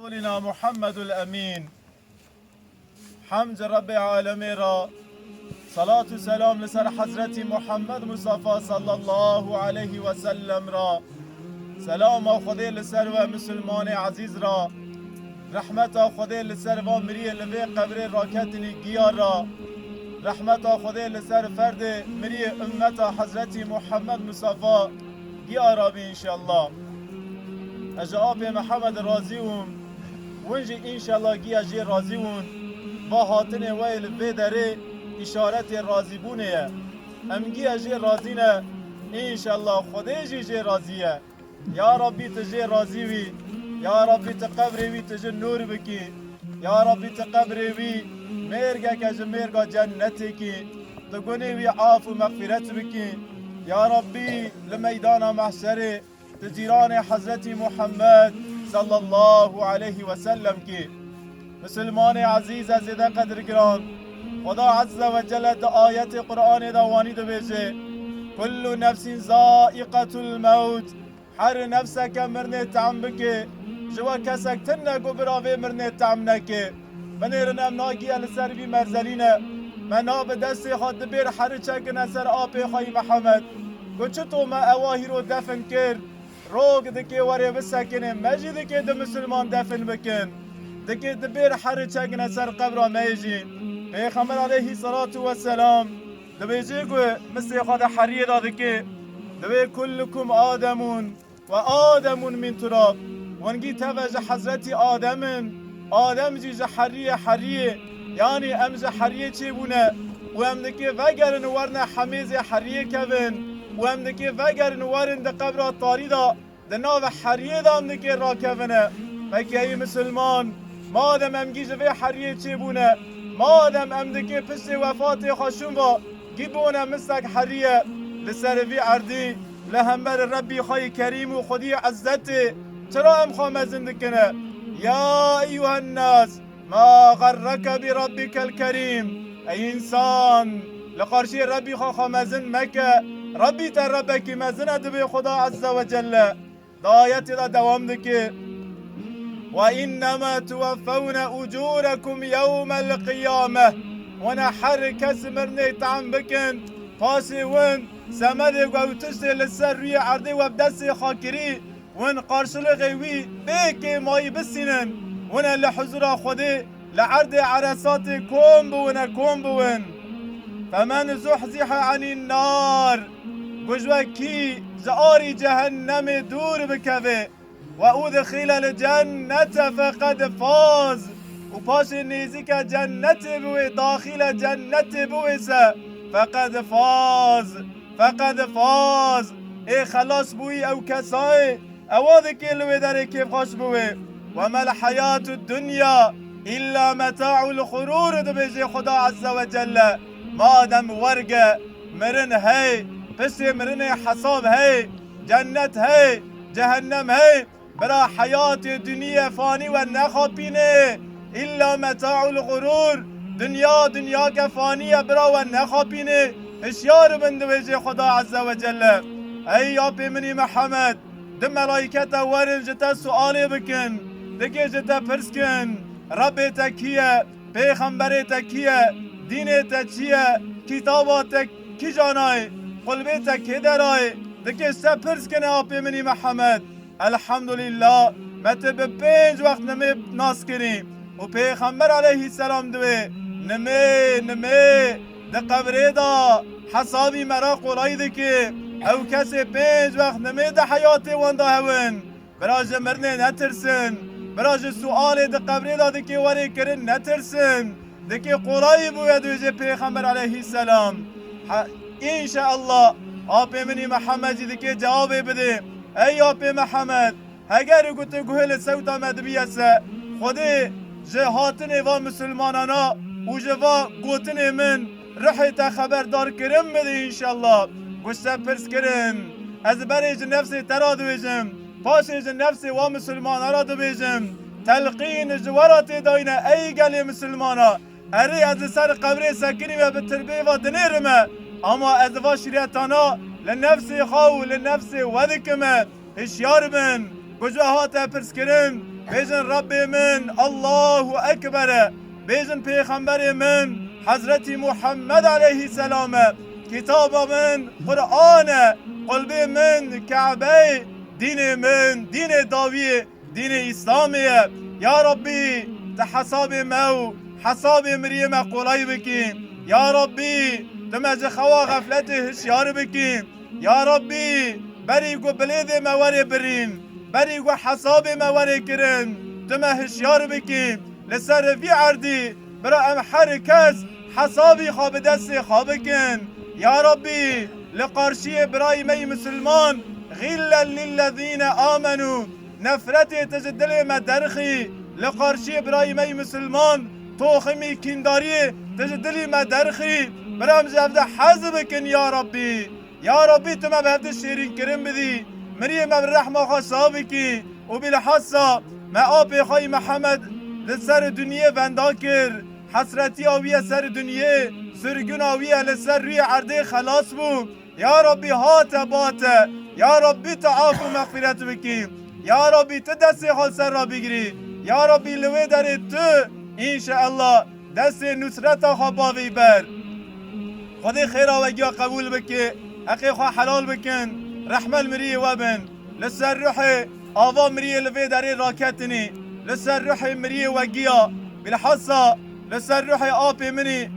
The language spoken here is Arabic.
رسولنا محمد الأمين. حمد رب العالمين را صلاة و سلام لسر حضرت محمد مصطفى صلى الله عليه وسلم را. سلام و خدای لسر و مسلمان عزیز را. رحمت و خدای لسر و مری لوی قبر راکت گیا را. رحمت و خدای لسر فرد مری امت حضرت محمد مصطفى گیا را بی انشاءالله. اجاب محمد راضیون ونجی انشاءالله گیا جی راضیون با هاتن ویل وی داره اشارت راضی بونه ام گیا جی راضینه انشاءالله خدای جی راضیه. یا ربی تجی راضی وی، یا ربی تقبر وی تجی نور بکی، یا ربی تقبر وی مرگا کج مرگا جنتی کی تگونی وی عاف و مغفرت بکی. یا ربی لمیدان محشر تجیران حضرت محمد صلی الله علیه و سلم کی. مسلمان عزیز از ده قدر گران خدا عز و جل ده آیت قرآن دوانی دو بیجه کل نفس ذائقة الموت، هر نفسک مرنه تعم بکه جوا کسک تنگو براوه مرنه تعم نکه. من ایرنم ناگی السر بی مرزلینه من آب دستی خود بیر هر چکن اثر آب خواهی محمد گوچتو ما اواهی رو دفن کرد روگ دکی وری بسکنه مجید که ده مسلمان دفن بکن دکی دبیر هر چکن اثر قبر میجین. پیغمبر علیه الصلاة والسلام دبیجی گوه مثل خود حریه داده که دبی کلکم آدمون و آدمون من تراب ونگی توجه حضرت آدم جی حریه یعنی امز حریه چی بونه و امدکی وگرن ورن حمیز حریه کبن و امدکی وگرن ورن ده قبر طاری دا ده ناو حریه دا امدکی را کبنه. فکی ای مسلمان مادم امگی جوی حریه چی بونه مادم امدکی پشت وفات خوشون با گیبونه مسک حریه لسروی عردی لهمبر ربی خواهی کریم و خودی عزت چرا ام خواه زندکنه. یا ایوه الناس ما غرک بربک الكریم، ای انسان لقرشی ربی خواه مزن مکه ربی تر ربکی مزن دبی خدا عز و جل. دایت دا دوام دکه و انما توفون اجورکم یوم القیامه وانا هر کس مرنه تعم بکن پاسی ون سمد گوتشت لسر روی عرده و بدست خاکری ون قارشلغ وی بیکی مایی بسینن ون لحضور خودی لعرد عرسات کم بون. فمن زحزح عن النار گجوکی زاری جهنم دور بکوه و ادخل الجنت فقد فاز و پاش نیزی که جنت بوی داخل جنت بویسه فقد فاز ای خلاص بوی او کسای اوادی که لوی داره کیف خوش بوی. و ما الحیات الدنیا الا متاع الغرور دو بیجی خدا عز و جل. مادم ورگ مرن هی پس مرن حساب هی جنت هی جهنم هی برا حیات دنیا فانی و نخوابینه الا متاع الغرور دنیا که فانیه برا و نخوابینه اشیار بند بیجی خدا عز و جل. ای یا پیمنی محمد ده ملائکت ورن جتا سؤالی بکن دکی جتا پرس کن رب تکیه پیغمبر تکیه دین تکیه کتابات کی جانای قلبی تکی درای دکی سه پرس کنه آپی منی محمد. الحمدلله مت به 5 وقت نمی ناس کنیم و پیغمبر علیه السلام دوی نمی ده قبره دا حسابی مرا قرآی دکی او کسی 5 وقت نمی ده حیاتی وانده هون براج مرنه نترسن براج سؤال ده قبره دا دکی وری کرن نترسن دکی قرآی بوید دویجه پیغمبر علیه السلام. انشاءالله آپی منی محمد جی دکی جوابی بده. ای آپی محمد اگر گوته گوهل سوتا مدبیسه خودی جهاتن و مسلمانانا و جوا گوتن من رحی تا خبردار کرم بده انشاءالله گوشته پرس کرن از بریج نفسی ترا دویجم پاشیج نفسی و مسلمانا را دویجم تلقین جوارات داینه ای گلی مسلمانا اری از سر قبری سکنی و به تربیه و دنیرمه اما از و شریعتانا لنفسی خواو لنفسی ودکمه هشیار بن گجوه ها تا پرس کرن بيجن ربي من الله أكبر بيجن پیغمبر من حضرت محمد عليه السلام كتاب من قرآن قلبي من كعبه دين من دين داوي دين إسلامي يا ربي تحساب مو حساب مريم قولي بكي يا ربي تمج خوا غفلته هشيار بكي يا ربي بريقو بليد مواري برين بريقو حساب مواري كرن تمه هشيار بكي لسر في عردي برا ام حركز حسابي خواب دستي خوابكن يا ربي لقرشي براي مي مسلمان غلا للذين آمنوا نفرتي تجدلي مدرخي لقرشي براي مي مسلمان توخمي كنداري تجدلي مدرخي برام جابده حزبكن يا ربي يا ربي تما بهبد الشيرين كرم بدي مريم بالرحمة خصابكي وبالحصة ما أبي خي محمد لسر دنيا بنداكر حسرتي آوية سر دنيا سرگون آوية لسر روی عرضه خلاص بو يا ربي هات بات يا ربي تعافو مغفرت بكي يا ربي تدسي حال سر را بگیری يا ربي لوي در تو إن شاء الله دست نصرت خباوي بر خدي خيرا وگيا قبول بكي حقي خوا حلال بكن رحمة المريه وابن لسر روحي آوا مريه لوي در راكتني لسر روحي مريه وگيا بالحصة لسر روحي آبي مني